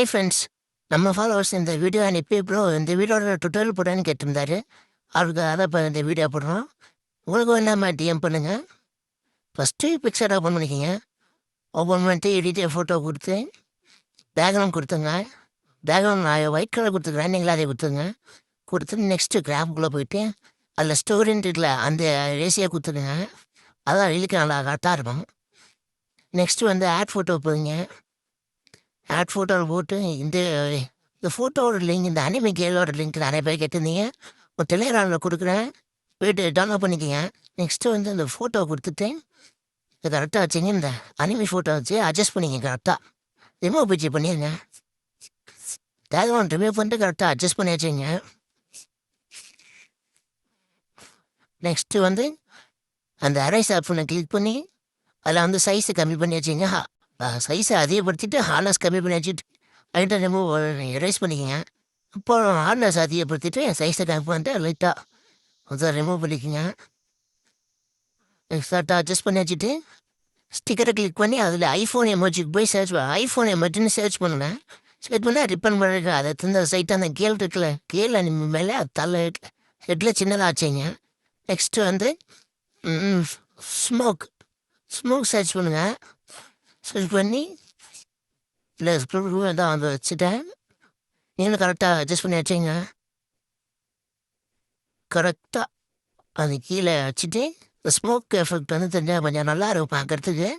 Hi friends, நம்ம followers இந்த video அனுப்பி ப்ரோ இந்த வீடியோட டுட்டோரியல் போடுறேன்னு கேட்டிருந்தாரு. அவருக்கு அதை இப்போ இந்த வீடியோ போடுறோம். உங்களுக்கும் இல்லாமல் டிஎம் பண்ணுங்கள். ஃபஸ்ட்டு பிக்சர் ஓப்பன் பண்ணிக்கோங்க. ஓப்பன் பண்ணிட்டு எடிட்டே ஃபோட்டோ கொடுத்து பேக்ரவுண்ட் கொடுத்துங்க. பேக்ரவுண்ட் நான் ஒயிட் கலர் கொடுத்துக்கிறேன், நீங்களே அதை கொடுத்துங்க. கொடுத்துட்டு நெக்ஸ்ட்டு கிராஃப்குள்ளே போயிட்டு அதில் ஸ்டோரின்னு இருக்குல்ல அந்த ரேசியாக கொடுத்துருங்க. அதான் இழுக்க நல்லா கரெக்டாக இருக்கும். நெக்ஸ்ட்டு வந்து ஆட் ஃபோட்டோ போதுங்க. ஆட் ஃபோட்டோவில் போட்டு இந்த ஃபோட்டோவோட லிங்க், இந்த அனிமி கேலோட லிங்க் நிறைய பேர் கேட்டிருந்தீங்க. ஒரு டெலிகிராமில் கொடுக்குறேன், போய்ட்டு டவுன்லோட் பண்ணிக்கோங்க. நெக்ஸ்ட்டு வந்து இந்த ஃபோட்டோ கொடுத்துட்டு இது கரெக்டாக வச்சுங்க. இந்த அனிமி ஃபோட்டோ வச்சு அட்ஜஸ்ட் பண்ணிங்க. கரெக்டாக ரிமூவ் பிச்சு பண்ணிடுங்க. பேக்ரவுண்ட் ரிமூவ் பண்ணிட்டு கரெக்டாக அட்ஜஸ்ட் பண்ணி வச்சுங்க. நெக்ஸ்ட்டு வந்து அந்த அரைஸ் ஆப்ஷனை கிளிக் பண்ணி அதில் வந்து சைஸை கம்மி பண்ணி வச்சுங்க. சைஸை அதிகப்படுத்திட்டு ஹார்ட்னஸ் கம்மி பண்ணி வச்சுட்டு லைட்டாக ரிமூவ் எரேஸ் பண்ணிக்கோங்க. இப்போ ஹார்ட்னஸ் அதிகப்படுத்திட்டு சைஸை கம்மி பண்ணிட்டு லைட்டாக கொஞ்சம் ரிமூவ் பண்ணிக்கோங்க. கரெக்டாக அட்ஜஸ்ட் பண்ணி வச்சுட்டு ஸ்டிக்கரை கிளிக் பண்ணி அதில் ஐஃபோன் எமோஜிக்கு போய் ஐஃபோன் எமோஜின்னு சர்ச் பண்ணுங்கள். சர்ச் பண்ணால் ரிப்பன் பண்ணுறது அதை தந்த சைட்டாக அந்த கேள் இருக்குல்ல, கேள் அனிமி மேலே தலை ஹெட்டில் சின்னதாக வச்சுங்க. நெக்ஸ்ட்டு வந்து ஸ்மோக் சர்ச் பண்ணுங்கள். சர்ச் பண்ணி இல்லை ஸ்க்ரூ தான் வந்து வச்சுட்டேன். நீங்களும் கரெக்டாக அட்ஜஸ்ட் பண்ணி வச்சுங்க. கரெக்டாக அது கீழே வச்சுட்டு இந்த ஸ்மோக் எஃபெக்ட் வந்து தெரிஞ்சால் கொஞ்சம் நல்லா இருக்கும் பார்க்குறதுக்கு.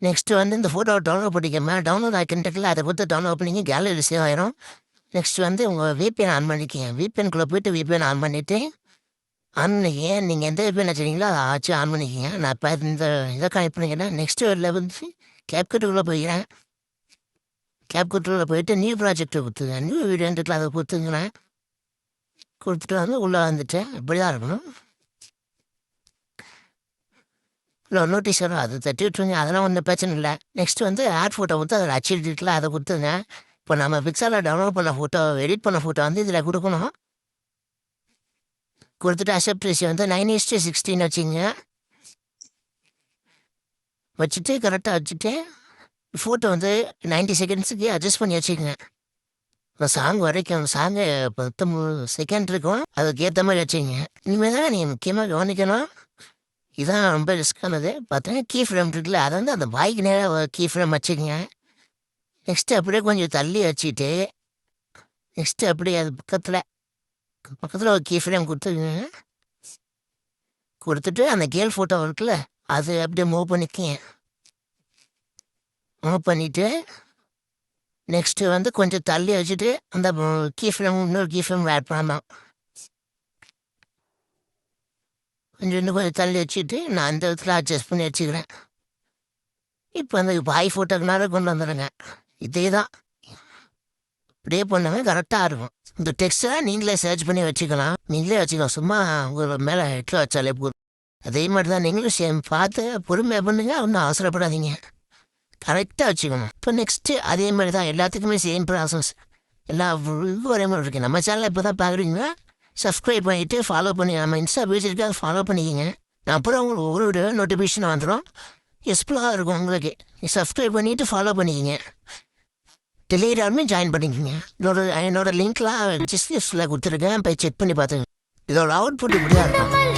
நெக்ஸ்ட்டு வந்து இந்த ஃபோட்டோவை டவுன்லோட் பண்ணிக்கோங்க. டவுன்லோட் ஆக்கிட்டுல அதை பொறுத்து டவுன்லோட் பண்ணிங்க, கேலரி சேவ் ஆயிரும். நெக்ஸ்ட் வந்து உங்கள் VPN ஆன் பண்ணிக்கோங்க. VPNகுள்ளே போய்ட்டு VPN ஆன் பண்ணிவிட்டு ஆன் பண்ணிக்கங்க. நீங்கள் எந்த VPN வச்சுருக்கீங்களோ அதை ஆச்சு ஆன் பண்ணிக்கோங்க. நான் இப்போ இந்த இதை கனெக்ட் பண்ணிக்கிறேன். நெக்ஸ்ட்டு வரல வந்து கேப்கட்டுக்குள்ளே போய்க்கிறேன். கேப்கட்டுக்குள்ளே போயிட்டு நியூ ப்ராஜெக்டை கொடுத்துங்க. நியூ வீடியோன்ட்டுல அதை கொடுத்துங்களேன். கொடுத்துட்டு வந்து உள்ளே வந்துட்டேன். இப்படி தான் இருக்கணும். இல்லை நோட்டீஸ் வரும், அதை தட்டி விட்டுருங்க. அதெல்லாம் ஒன்றும் பிரச்சனை இல்லை. நெக்ஸ்ட்டு வந்து ஆட் ஃபோட்டோ கொடுத்து அதில் அச்சிட்டுல அதை கொடுத்துங்க. இப்போ நம்ம பிக்சரில் டவுன்லோட் பண்ண ஃபோட்டோ, எடிட் பண்ண ஃபோட்டோ வந்து இதில் கொடுக்கணும். கொடுத்துட்டு அக்செப்ட் ரேஷியோ வந்து 9:16 வச்சுங்க. வச்சுட்டு கரெக்டாக வச்சுட்டு ஃபோட்டோ வந்து 90 செகண்ட்ஸுக்கு அட்ஜஸ்ட் பண்ணி வச்சுக்கோங்க. இப்போ சாங் வரைக்கும் அந்த சாங்கை 19 செகண்ட் இருக்கும், அதுக்கேற்ற மாதிரி வச்சுக்கோங்க. இனிமேல் தான் நீங்கள் முக்கியமாக கவனிக்கணும். இதுதான் ரொம்ப ரிஸ்க்கானது. பார்த்தீங்கன்னா கீ ஃப்ரேம் இருக்குல்ல, அதை வந்து அந்த பாய்க்கு நேராக கீ ஃப்ரேம் வச்சுக்கோங்க. நெக்ஸ்ட்டு அப்படியே கொஞ்சம் தள்ளி வச்சுட்டு நெக்ஸ்ட்டு அப்படியே அது பக்கத்தில் ஒரு கீ ஃப்ரேம் கொடுத்துருங்க. கொடுத்துட்டு அந்த கேர்ள் ஃபோட்டோ இருக்குல்ல அது அப்படியே மூவ் பண்ணிக்கங்க. மூவ் பண்ணிவிட்டு நெக்ஸ்ட்டு வந்து கொஞ்சம் தள்ளி வச்சுட்டு அந்த கீ ஃப்ரேம் இன்னொரு கீ ஃப்ரேம் ஆட் பண்ணலாம். இன்னும் கொஞ்சம் தள்ளி வச்சுட்டு நான் அந்த இடத்துல அட்ஜஸ்ட் பண்ணி வச்சுக்கிறேன். இப்போ அந்த பாய் ஃபோட்டோக்குனால கொண்டு வந்துடுங்க. இதே தான் இப்படியே பண்ணுங்க, கரெக்டாக இருக்கும். இந்த டெக்ஸ்ட்டை நீங்களே சர்ச் பண்ணி வச்சுக்கலாம். சும்மா உங்கள் மேலே ஹெட்டில் வச்சாலே போதும். அதே மாதிரி தான் நீங்களும் சேம் பார்த்து பொறுமையாக பண்ணுங்க. ஒன்றும் அவசரப்படாதீங்க, கரெக்டாக வச்சுக்கணும். இப்போ நெக்ஸ்ட்டு அதே மாதிரி தான் எல்லாத்துக்குமே சேம் ப்ராசஸ். எல்லா ஒரே மாதிரி இருக்குது. நம்ம சேனலை இப்போ தான் பார்க்குறீங்க, சப்ஸ்கிரைப் பண்ணிவிட்டு ஃபாலோ பண்ணி நம்ம இன்ஸ்டா பேஜ் இருக்காது ஃபாலோ பண்ணிக்கிங்க. நான் அப்புறம் உங்களுக்கு ஒரு நோட்டிஃபிகேஷன் வந்துடும், யூஸ்ஃபுல்லாக இருக்கும் உங்களுக்கு. சப்ஸ்கிரைப் பண்ணிவிட்டு ஃபாலோ பண்ணிக்கிங்க. டெலிகிராமே ஜாயின் பண்ணிக்கோங்க. என்னோட லிங்க்லாம் டிஸ்கிரிப்ஷனில் கொடுத்துருக்கேன், போய் செக் பண்ணி பார்த்துங்க. இதோட அவுட்புட் இப்படியா இருக்கும்.